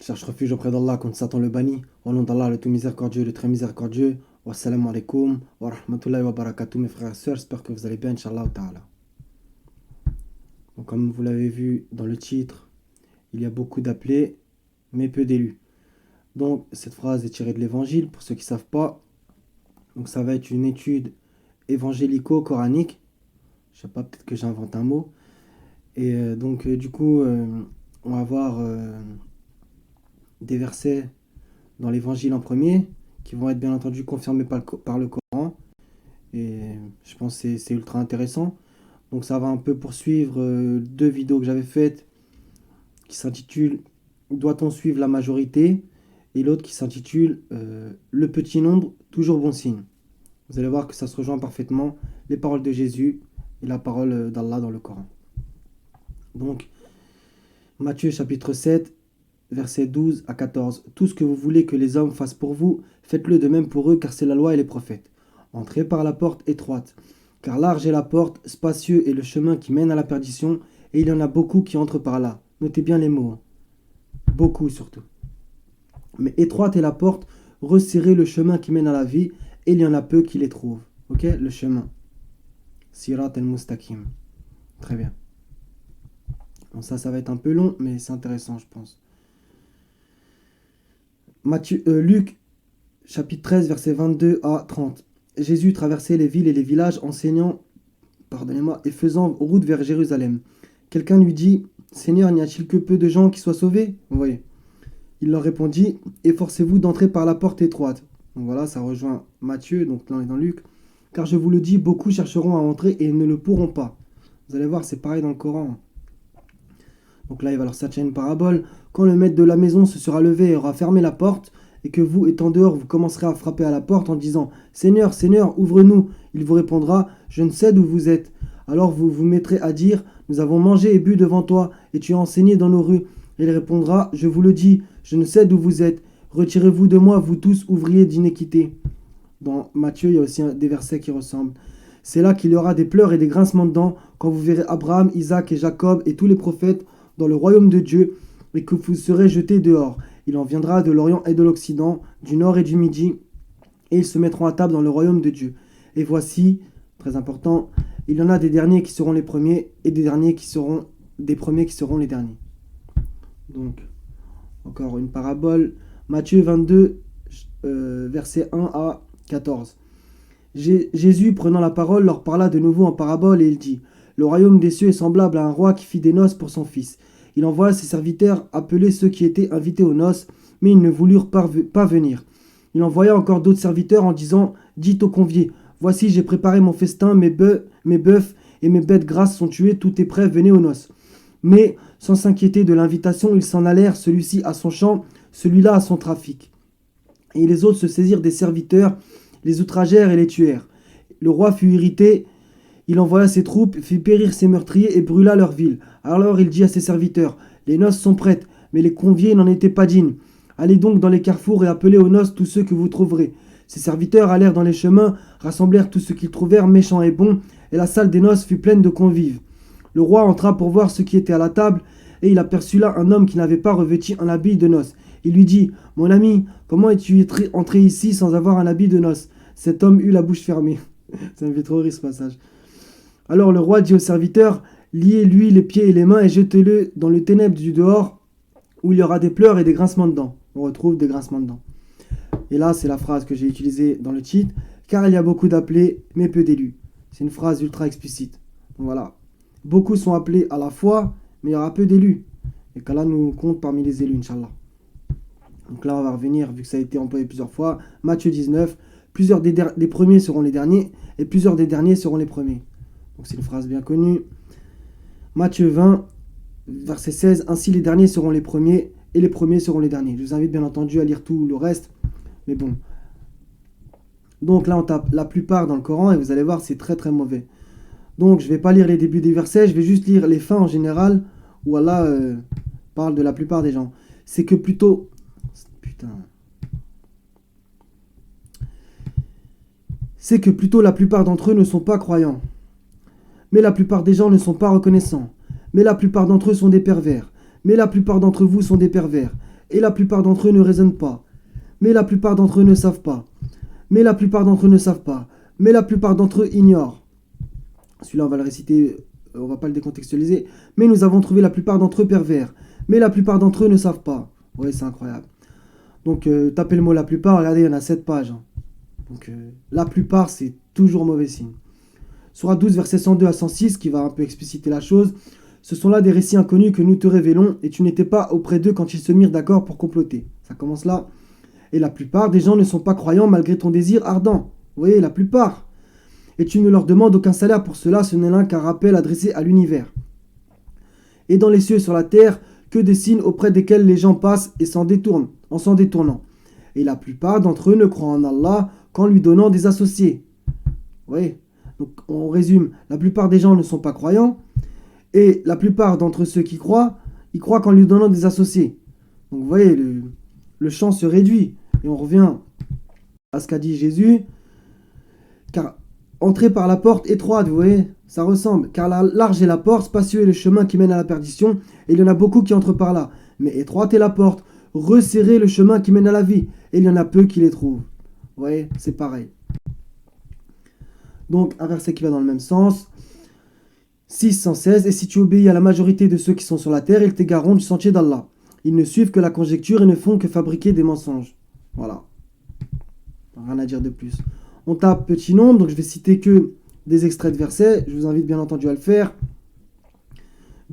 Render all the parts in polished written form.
Je cherche refuge auprès d'Allah contre Satan le banni. Au nom d'Allah, le tout miséricordieux, le très miséricordieux. Wassalamu alaikum wa rahmatullahi wa barakatuh, mes frères et sœurs. J'espère que vous allez bien, Inch'Allah ta'ala. Donc, comme vous l'avez vu dans le titre, il y a beaucoup d'appelés, mais peu d'élus. Donc, cette phrase est tirée de l'évangile, pour ceux qui ne savent pas. Donc, ça va être une étude évangélico-coranique. Je ne sais pas, peut-être que j'invente un mot. Et du coup, on va voir des versets dans l'évangile en premier, qui vont être bien entendu confirmés par le Coran. Et je pense que c'est ultra intéressant. Donc ça va un peu poursuivre deux vidéos que j'avais faites, qui s'intitulent Doit-on suivre la majorité? Et l'autre qui s'intitule Le petit nombre, toujours bon signe. Vous allez voir que ça se rejoint parfaitement, les paroles de Jésus et la parole d'Allah dans le Coran. Donc, Matthieu chapitre 7, versets 12 à 14. Tout ce que vous voulez que les hommes fassent pour vous, faites-le de même pour eux, car c'est la loi et les prophètes. Entrez par la porte étroite, car large est la porte, spacieux est le chemin qui mène à la perdition, et il y en a beaucoup qui entrent par là. Notez bien les mots. Beaucoup surtout. Mais étroite est la porte, resserrez le chemin qui mène à la vie, et il y en a peu qui les trouvent. Ok? Le chemin. Sirat al-Mustaqim. Très bien. Bon, ça va être un peu long, mais c'est intéressant, je pense. Luc, chapitre 13, versets 22 à 30. Jésus traversait les villes et les villages, enseignant, et faisant route vers Jérusalem. Quelqu'un lui dit, Seigneur, n'y a-t-il que peu de gens qui soient sauvés? Vous voyez. Il leur répondit, efforcez-vous d'entrer par la porte étroite. Donc voilà, ça rejoint Matthieu, donc là on est dans Luc. Car je vous le dis, beaucoup chercheront à entrer et ne le pourront pas. Vous allez voir, c'est pareil dans le Coran. Donc là, il va leur sortir une parabole. Quand le maître de la maison se sera levé et aura fermé la porte, et que vous, étant dehors, vous commencerez à frapper à la porte en disant « Seigneur, Seigneur, ouvre-nous » il vous répondra « Je ne sais d'où vous êtes ». Alors vous vous mettrez à dire « Nous avons mangé et bu devant toi, et tu as enseigné dans nos rues ». Il répondra « Je vous le dis, je ne sais d'où vous êtes. Retirez-vous de moi, vous tous ouvriers d'iniquité ». Dans Matthieu, il y a aussi des versets qui ressemblent. C'est là qu'il y aura des pleurs et des grincements de dents quand vous verrez Abraham, Isaac et Jacob et tous les prophètes dans le royaume de Dieu, et que vous serez jetés dehors. Il en viendra de l'Orient et de l'Occident, du Nord et du Midi, et ils se mettront à table dans le royaume de Dieu. Et voici, très important, il y en a des derniers qui seront les premiers, et des premiers qui seront les derniers. Donc, encore une parabole. Matthieu 22, versets 1 à 14. Jésus, prenant la parole, leur parla de nouveau en parabole, et il dit, le royaume des cieux est semblable à un roi qui fit des noces pour son fils. Il envoya ses serviteurs appeler ceux qui étaient invités aux noces, mais ils ne voulurent pas venir. Il envoya encore d'autres serviteurs en disant « Dites aux conviés, voici j'ai préparé mon festin, mes bœufs et mes bêtes grasses sont tués, tout est prêt, venez aux noces. » Mais, sans s'inquiéter de l'invitation, ils s'en allèrent, celui-ci à son champ, celui-là à son trafic. Et les autres se saisirent des serviteurs, les outragèrent et les tuèrent. Le roi fut irrité. Il envoya ses troupes, fit périr ses meurtriers et brûla leur ville. Alors il dit à ses serviteurs, les noces sont prêtes, mais les conviés n'en étaient pas dignes. Allez donc dans les carrefours et appelez aux noces tous ceux que vous trouverez. Ses serviteurs allèrent dans les chemins, rassemblèrent tout ce qu'ils trouvèrent, méchants et bons, et la salle des noces fut pleine de convives. Le roi entra pour voir ce qui était à la table, et il aperçut là un homme qui n'avait pas revêtu un habit de noces. Il lui dit, mon ami, comment es-tu entré ici sans avoir un habit de noces? Cet homme eut la bouche fermée. Ça me fait trop rire ce passage. Alors le roi dit aux serviteurs, liez-lui les pieds et les mains et jetez-le dans le ténèbres du dehors, où il y aura des pleurs et des grincements de dents. On retrouve des grincements de dents. Et là, c'est la phrase que j'ai utilisée dans le titre, car il y a beaucoup d'appelés, mais peu d'élus. C'est une phrase ultra explicite. Donc voilà. Beaucoup sont appelés à la fois, mais il y aura peu d'élus. Et qu'Allah nous compte parmi les élus, Inch'Allah. Donc là, on va revenir, vu que ça a été employé plusieurs fois. Matthieu 19, plusieurs des premiers seront les derniers, et plusieurs des derniers seront les premiers. Donc c'est une phrase bien connue. Matthieu 20, verset 16. Ainsi les derniers seront les premiers et les premiers seront les derniers. Je vous invite bien entendu à lire tout le reste. Mais bon. Donc là on tape la plupart dans le Coran et vous allez voir c'est très très mauvais. Donc je ne vais pas lire les débuts des versets, je vais juste lire les fins en général où Allah parle de la plupart des gens. C'est que plutôt... C'est que plutôt la plupart d'entre eux ne sont pas croyants. Mais la plupart des gens ne sont pas reconnaissants. Mais la plupart d'entre eux sont des pervers. Mais la plupart d'entre vous sont des pervers. Et la plupart d'entre eux ne raisonnent pas. Mais la plupart d'entre eux ne savent pas. Mais la plupart d'entre eux ne savent pas. Mais la plupart d'entre eux ignorent. Celui-là, on va le réciter, on va pas le décontextualiser. Mais nous avons trouvé la plupart d'entre eux pervers. Mais la plupart d'entre eux ne savent pas. Ouais, c'est incroyable. Donc, tapez le mot la plupart, regardez, il y en a 7 pages. Hein. Donc, la plupart, c'est toujours mauvais signe. Sourate 12, versets 102 à 106, qui va un peu expliciter la chose. Ce sont là des récits inconnus que nous te révélons, et tu n'étais pas auprès d'eux quand ils se mirent d'accord pour comploter. Ça commence là. Et la plupart des gens ne sont pas croyants malgré ton désir ardent. Vous voyez, la plupart. Et tu ne leur demandes aucun salaire pour cela, ce n'est là qu'un rappel adressé à l'univers. Et dans les cieux et sur la terre, que des signes auprès desquels les gens passent et s'en détournent, en s'en détournant. Et la plupart d'entre eux ne croient en Allah qu'en lui donnant des associés. Oui. Donc on résume, la plupart des gens ne sont pas croyants, et la plupart d'entre ceux qui croient, ils croient qu'en lui donnant des associés. Donc vous voyez, le champ se réduit, et on revient à ce qu'a dit Jésus, car entrez par la porte étroite, vous voyez, ça ressemble, car large est la porte, spacieux est le chemin qui mène à la perdition, et il y en a beaucoup qui entrent par là, mais étroite est la porte, resserrez le chemin qui mène à la vie, et il y en a peu qui les trouvent. Vous voyez, c'est pareil. Donc, un verset qui va dans le même sens. 616. Et si tu obéis à la majorité de ceux qui sont sur la terre, ils t'égareront du sentier d'Allah. Ils ne suivent que la conjecture et ne font que fabriquer des mensonges. Voilà. Rien à dire de plus. On tape petit nombre, donc je vais citer que des extraits de versets. Je vous invite bien entendu à le faire.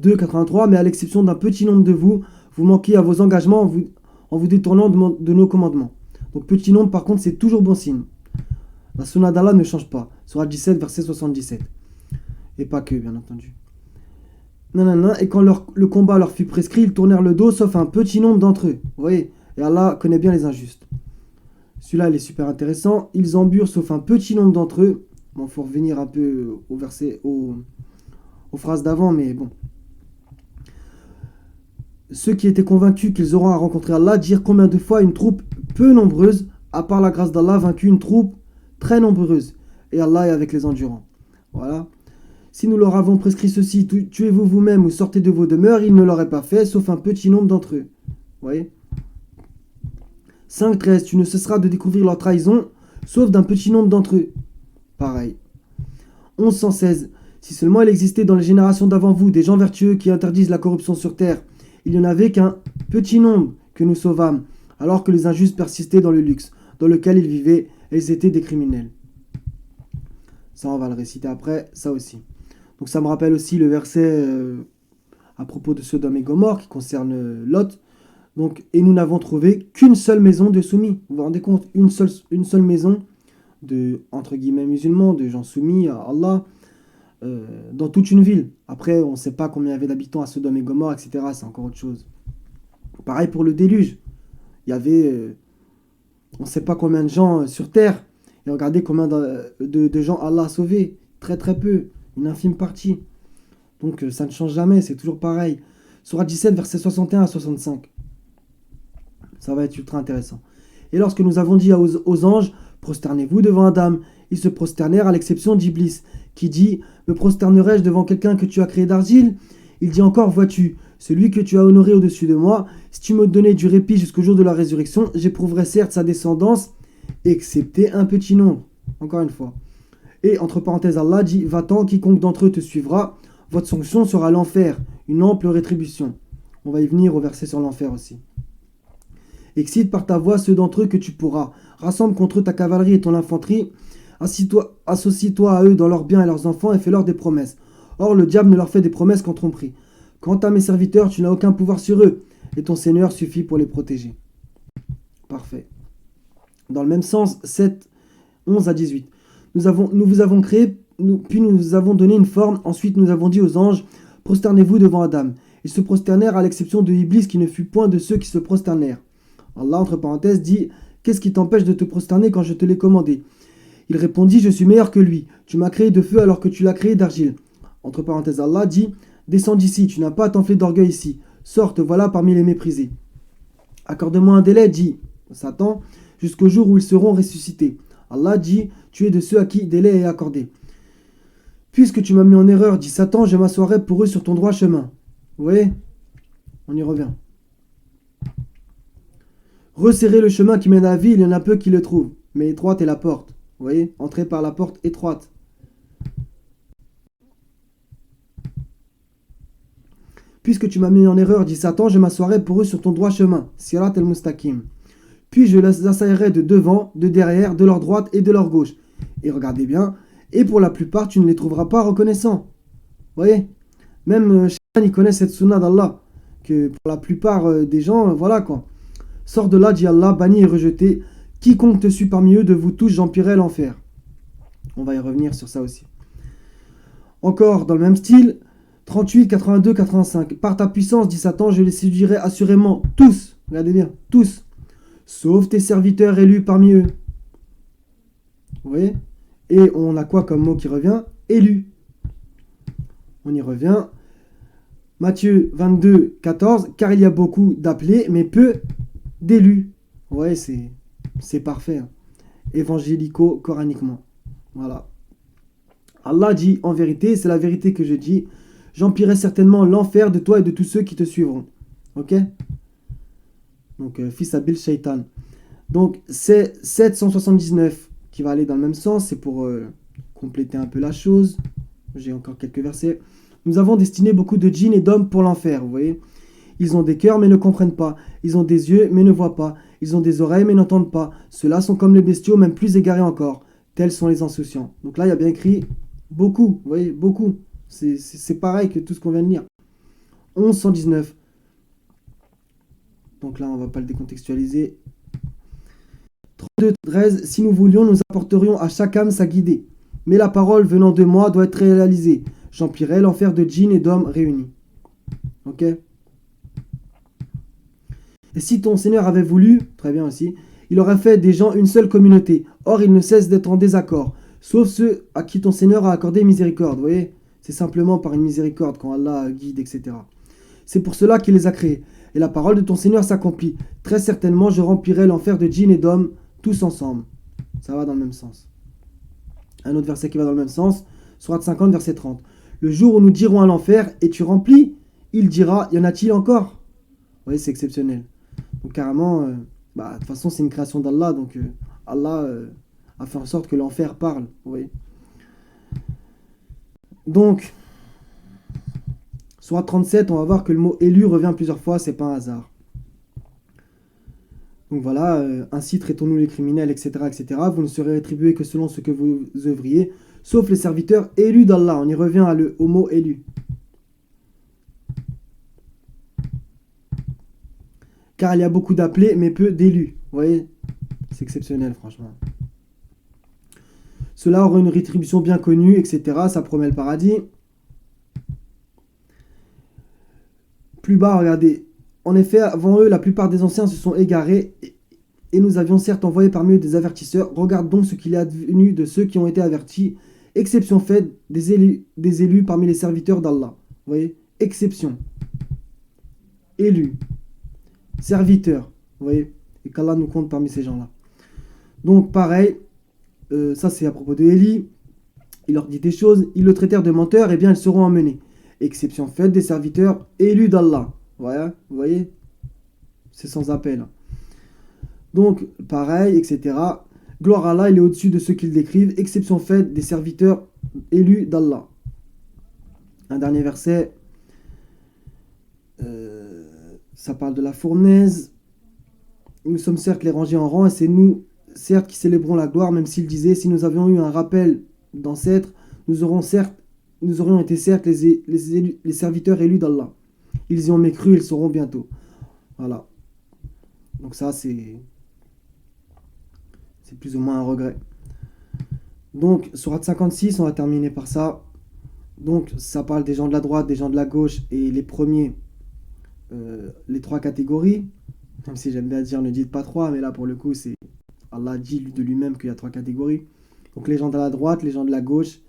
2,83. Mais à l'exception d'un petit nombre de vous, vous manquez à vos engagements en vous détournant de nos commandements. Donc petit nombre, par contre, c'est toujours bon signe. La sunna d'Allah ne change pas. Sourate 17, verset 77. Et pas que, bien entendu. Nanana, et quand le combat leur fut prescrit, ils tournèrent le dos, sauf un petit nombre d'entre eux. Vous voyez, et Allah connaît bien les injustes. Celui-là, il est super intéressant. Ils emburent, sauf un petit nombre d'entre eux. Bon, il faut revenir un peu au verset, aux phrases d'avant, mais bon. Ceux qui étaient convaincus qu'ils auront à rencontrer Allah dirent combien de fois une troupe peu nombreuse, à part la grâce d'Allah, vaincu une troupe très nombreuse. Et Allah est avec les endurants. Voilà. Si nous leur avons prescrit ceci, tuez-vous vous-même ou sortez de vos demeures, ils ne l'auraient pas fait, sauf un petit nombre d'entre eux. Vous voyez. 5.13. Tu ne cesseras de découvrir leur trahison, sauf d'un petit nombre d'entre eux. Pareil. 11.116. Si seulement il existait dans les générations d'avant vous des gens vertueux qui interdisent la corruption sur terre, il n'y en avait qu'un petit nombre que nous sauvâmes, alors que les injustes persistaient dans le luxe, dans lequel ils vivaient, et ils étaient des criminels. Ça, on va le réciter après, ça aussi. Donc ça me rappelle aussi le verset à propos de Sodome et Gomorrhe qui concerne Lot. Donc, et nous n'avons trouvé qu'une seule maison de soumis. Vous vous rendez compte, une seule maison de, entre guillemets, musulmans, de gens soumis à Allah, dans toute une ville. Après, on ne sait pas combien il y avait d'habitants à Sodome et Gomorrhe, etc. C'est encore autre chose. Pareil pour le déluge. Il y avait, on ne sait pas combien de gens sur terre. Et regardez combien de gens Allah a sauvés. Très très peu. Une infime partie. Donc ça ne change jamais, c'est toujours pareil. Sourate 17, versets 61 à 65. Ça va être ultra intéressant. Et lorsque nous avons dit aux anges, prosternez-vous devant Adam, ils se prosternèrent à l'exception d'Iblis, qui dit, me prosternerai-je devant quelqu'un que tu as créé d'argile? Il dit encore, vois-tu, celui que tu as honoré au-dessus de moi, si tu me donnais du répit jusqu'au jour de la résurrection, j'éprouverai certes sa descendance, excepté un petit nombre. Encore une fois. Et entre parenthèses, Allah dit, va-t'en, quiconque d'entre eux te suivra, votre sanction sera l'enfer, une ample rétribution. On va y venir au verset sur l'enfer aussi. Excite par ta voix ceux d'entre eux que tu pourras. Rassemble contre eux ta cavalerie et ton infanterie. Associe-toi à eux dans leurs biens et leurs enfants et fais-leur des promesses. Or, le diable ne leur fait des promesses qu'en tromperie. Quant à mes serviteurs, tu n'as aucun pouvoir sur eux, et ton Seigneur suffit pour les protéger. Parfait. Dans le même sens, 7, 11 à 18. Nous vous avons créé, puis nous vous avons donné une forme. Ensuite, nous avons dit aux anges, prosternez-vous devant Adam. Ils se prosternèrent à l'exception de Iblis qui ne fut point de ceux qui se prosternèrent. Allah, entre parenthèses, dit, qu'est-ce qui t'empêche de te prosterner quand je te l'ai commandé? Il répondit, je suis meilleur que lui. Tu m'as créé de feu alors que tu l'as créé d'argile. Entre parenthèses, Allah dit, descends d'ici, tu n'as pas à t'enfler d'orgueil ici. Sors, te voilà parmi les méprisés. Accorde-moi un délai, dit Satan, jusqu'au jour où ils seront ressuscités. Allah dit, tu es de ceux à qui délai est accordé. Puisque tu m'as mis en erreur, dit Satan, je m'assoirai pour eux sur ton droit chemin. Vous voyez? On y revient. Resserrez le chemin qui mène à la vie, il y en a peu qui le trouvent. Mais étroite est la porte. Vous voyez, entrez par la porte étroite. Puisque tu m'as mis en erreur, dit Satan, je m'assoirai pour eux sur ton droit chemin. Sirat el-Mustaqim. Puis je les assaillerai de devant, de derrière, de leur droite et de leur gauche. Et regardez bien, et pour la plupart, tu ne les trouveras pas reconnaissants. Vous voyez, même Shaitan, il connaît cette sunna d'Allah, que pour la plupart des gens, voilà quoi. Sors de là, dit Allah, banni et rejeté. Quiconque te suit parmi eux, de vous tous, j'empirerai l'enfer. On va y revenir sur ça aussi. Encore dans le même style, 38, 82, 85. Par ta puissance, dit Satan, je les séduirai assurément tous. Regardez bien, tous. Sauf tes serviteurs élus parmi eux. Vous voyez? Et on a quoi comme mot qui revient? Élu. On y revient. Matthieu 22, 14. Car il y a beaucoup d'appelés, mais peu d'élus. Ouais, c'est parfait. Évangélico-coraniquement. Voilà. Allah dit, en vérité, c'est la vérité que je dis, j'empirerai certainement l'enfer de toi et de tous ceux qui te suivront. Ok? Donc, fils Abil Shaitan. Donc, c'est 779 qui va aller dans le même sens. C'est pour compléter un peu la chose. J'ai encore quelques versets. Nous avons destiné beaucoup de djinns et d'hommes pour l'enfer, vous voyez. Ils ont des cœurs mais ne comprennent pas. Ils ont des yeux mais ne voient pas. Ils ont des oreilles mais n'entendent pas. Ceux-là sont comme les bestiaux, même plus égarés encore. Tels sont les insouciants. Donc là, il y a bien écrit beaucoup, vous voyez, beaucoup. C'est pareil que tout ce qu'on vient de lire. 1119. Donc là, on ne va pas le décontextualiser. 32, 13. Si nous voulions, nous apporterions à chaque âme sa guidée. Mais la parole venant de moi doit être réalisée. J'empirerai l'enfer de djinns et d'hommes réunis. Ok? Et si ton Seigneur avait voulu, très bien aussi, il aurait fait des gens une seule communauté. Or, ils ne cessent d'être en désaccord. Sauf ceux à qui ton Seigneur a accordé miséricorde. Vous voyez? C'est simplement par une miséricorde quand Allah guide, etc. C'est pour cela qu'il les a créés. Et la parole de ton Seigneur s'accomplit. Très certainement, je remplirai l'enfer de djinns et d'hommes, tous ensemble. Ça va dans le même sens. Un autre verset qui va dans le même sens, Sourate 50, verset 30. Le jour où nous dirons à l'enfer, et tu remplis, il dira, y en a-t-il encore? Vous voyez, c'est exceptionnel. Donc carrément, de toute façon, c'est une création d'Allah, donc Allah a fait en sorte que l'enfer parle. Vous voyez. Donc, Sourate 37, on va voir que le mot élu revient plusieurs fois, c'est pas un hasard. Donc voilà, ainsi traitons-nous les criminels, etc., etc. Vous ne serez rétribués que selon ce que vous œuvriez, sauf les serviteurs élus d'Allah. On y revient au mot élu. Car il y a beaucoup d'appelés, mais peu d'élus. Vous voyez, c'est exceptionnel, franchement. Cela aura une rétribution bien connue, etc. Ça promet le paradis. Plus bas, regardez. En effet, avant eux, la plupart des anciens se sont égarés, et nous avions certes envoyé parmi eux des avertisseurs. Regarde donc ce qu'il est advenu de ceux qui ont été avertis. Exception faite des élus parmi les serviteurs d'Allah. Vous voyez, exception. Élus. Serviteurs. Vous voyez, et qu'Allah nous compte parmi ces gens-là. Donc, pareil, ça c'est à propos de Élie. Il leur dit des choses, ils le traitèrent de menteur, et bien ils seront emmenés. Exception faite des serviteurs élus d'Allah. Voilà, vous voyez, c'est sans appel. Donc, pareil, etc. Gloire à Allah, il est au-dessus de ceux qu'ils décrivent. Exception faite des serviteurs élus d'Allah. Un dernier verset. Ça parle de la fournaise. Nous sommes certes les rangés en rang, et c'est nous, certes, qui célébrons la gloire, même s'il disait, si nous avions eu un rappel d'ancêtres, nous aurions été certes les serviteurs élus d'Allah. Ils y ont mécru, ils sauront bientôt. Voilà. Donc ça, c'est plus ou moins un regret. Donc, Sourate 56, on va terminer par ça. Donc, ça parle des gens de la droite, des gens de la gauche, et les premiers, les trois catégories. Même si j'aime bien dire, ne dites pas trois, mais là, pour le coup, c'est Allah dit de lui-même qu'il y a trois catégories. Donc, les gens de la droite, les gens de la gauche,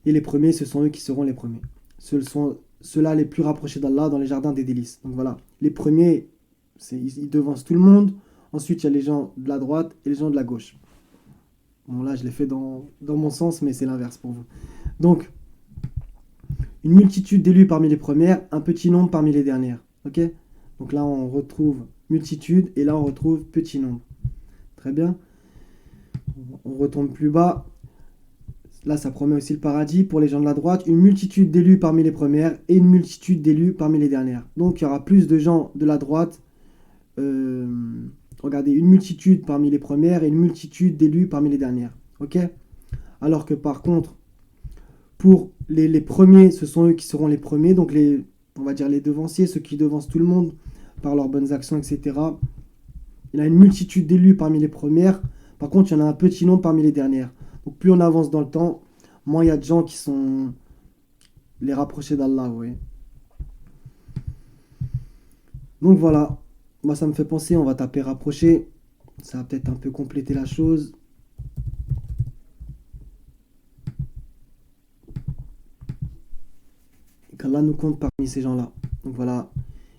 et les premiers, ce sont eux qui seront les premiers. Ceux-là les plus rapprochés d'Allah dans les jardins des délices. Donc voilà, les premiers, ils devancent tout le monde. Ensuite, il y a les gens de la droite et les gens de la gauche. Bon, là, je l'ai fait dans mon sens, mais c'est l'inverse pour vous. Donc, une multitude d'élus parmi les premières, un petit nombre parmi les dernières. Ok ? Donc là, on retrouve multitude, et là on retrouve petit nombre. Très bien. On retombe plus bas. Là, ça promet aussi le paradis pour les gens de la droite. Une multitude d'élus parmi les premières et une multitude d'élus parmi les dernières. Donc, il y aura plus de gens de la droite. euh, Regardez, une multitude parmi les premières et une multitude d'élus parmi les dernières. Ok. Alors que par contre, pour les premiers, ce sont eux qui seront les premiers. Donc, on va dire les devanciers, ceux qui devancent tout le monde par leurs bonnes actions, etc. Il y a une multitude d'élus parmi les premières. Par contre, il y en a un petit nombre parmi les dernières. Donc plus on avance dans le temps, moins il y a de gens qui sont les rapprochés d'Allah. Oui. Donc voilà. Moi, ça me fait penser, on va taper rapprocher. Ça va peut-être un peu compléter la chose. Et qu'Allah nous compte parmi ces gens-là. Donc voilà.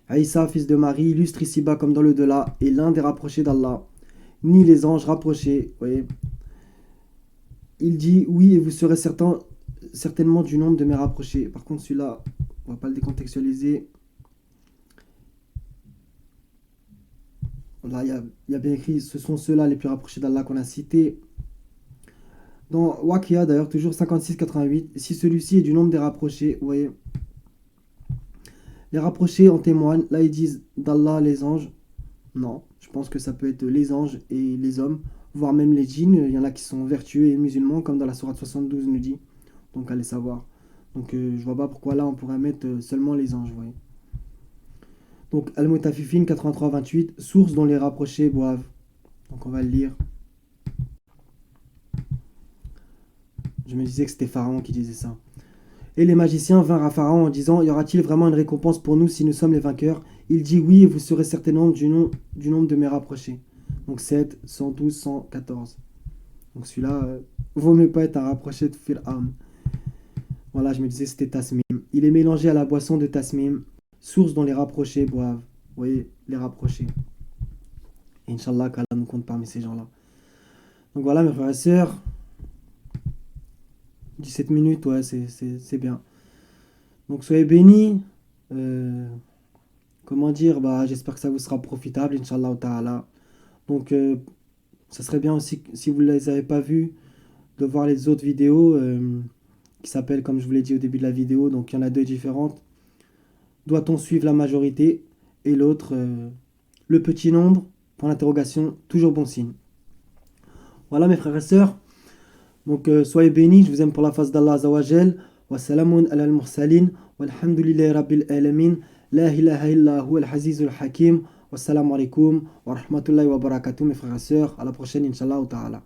Aïssa, fils de Marie, illustre ici-bas comme dans le delà, est l'un des rapprochés d'Allah. Ni les anges rapprochés. Vous voyez. Il dit oui, et vous serez certainement du nombre de mes rapprochés. Par contre, celui-là, on va pas le décontextualiser. Là, il y a bien écrit, ce sont ceux-là les plus rapprochés d'Allah qu'on a cités. Dans Waqiya, d'ailleurs, toujours 56-88, si celui-ci est du nombre des rapprochés, vous voyez, les rapprochés en témoignent. Là, ils disent d'Allah les anges. Non, je pense que ça peut être les anges et les hommes, voire même les djinns. Il y en a qui sont vertueux et musulmans, comme dans la sourate 72 nous dit. Donc, allez savoir. Donc, je vois pas pourquoi là, on pourrait mettre seulement les anges, vous voyez. Donc, Al-Mutafifin 83-28, source dont les rapprochés boivent. Donc, on va le lire. Je me disais que c'était Pharaon qui disait ça. Et les magiciens vinrent à Pharaon en disant, y aura-t-il vraiment une récompense pour nous si nous sommes les vainqueurs? Il dit oui, et vous serez certainement du nombre de mes rapprochés. Donc 7, 112, 114. Donc celui-là, vaut mieux pas être un rapproché de Fir'aun. Voilà, je me disais c'était Tasmim. Il est mélangé à la boisson de Tasmim, source dont les rapprochés boivent. Vous voyez, les rapprochés. Et Inch'Allah, qu'Allah nous compte parmi ces gens-là. Donc voilà, mes frères et sœurs. 17 minutes, ouais, c'est bien. Donc soyez bénis. Comment dire, bah, j'espère que ça vous sera profitable, Inch'Allah ta'ala. Donc ça serait bien aussi, si vous ne les avez pas vus, de voir les autres vidéos qui s'appellent, comme je vous l'ai dit au début de la vidéo, donc il y en a deux différentes. Doit-on suivre la majorité? Et l'autre, le petit nombre, pour l'interrogation, toujours bon signe. Voilà mes frères et sœurs. Donc soyez bénis, je vous aime pour la face d'Allah Azawajal. Wa salamun ala al-mursalin. Walhamdulillahi rabbil alamin. La ilaha illa huwa al-azizul hakim. Wassalamu alaikum wa rahmatullahi wa barakatuh mes frères et sœurs. À la prochaine, Inch'Allah ta'ala.